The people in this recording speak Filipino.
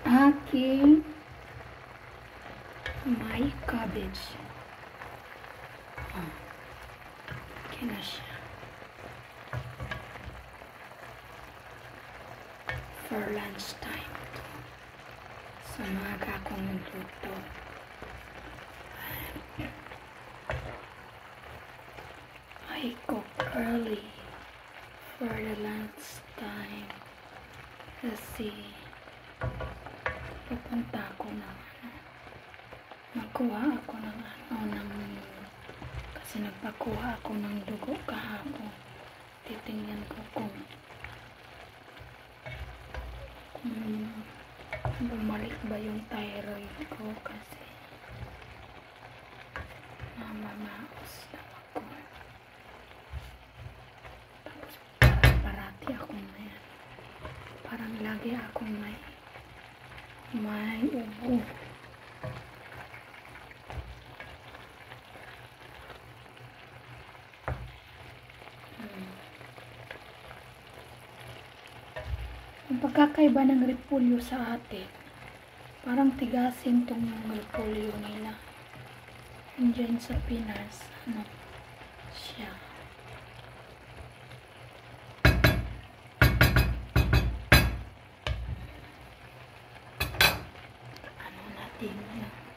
Aking may cabbage. Okay na siya. For lunch time. So, maaga akong magluto. I cook early for the lunch time kasi pupunta ako ng magkuha ako ng kasi nagpakuha ako ng dugo kahapon. Titingnan ko kung bumalik ba yung thyroid ko kasi namamaos daw ako. Tapos parati akong parang lagi akong may ubo. Ang pagkakaiba ng repolyo sa atin, parang tigasin tong repolyo nila. And dyan sa Pinas, siya. Natin yan.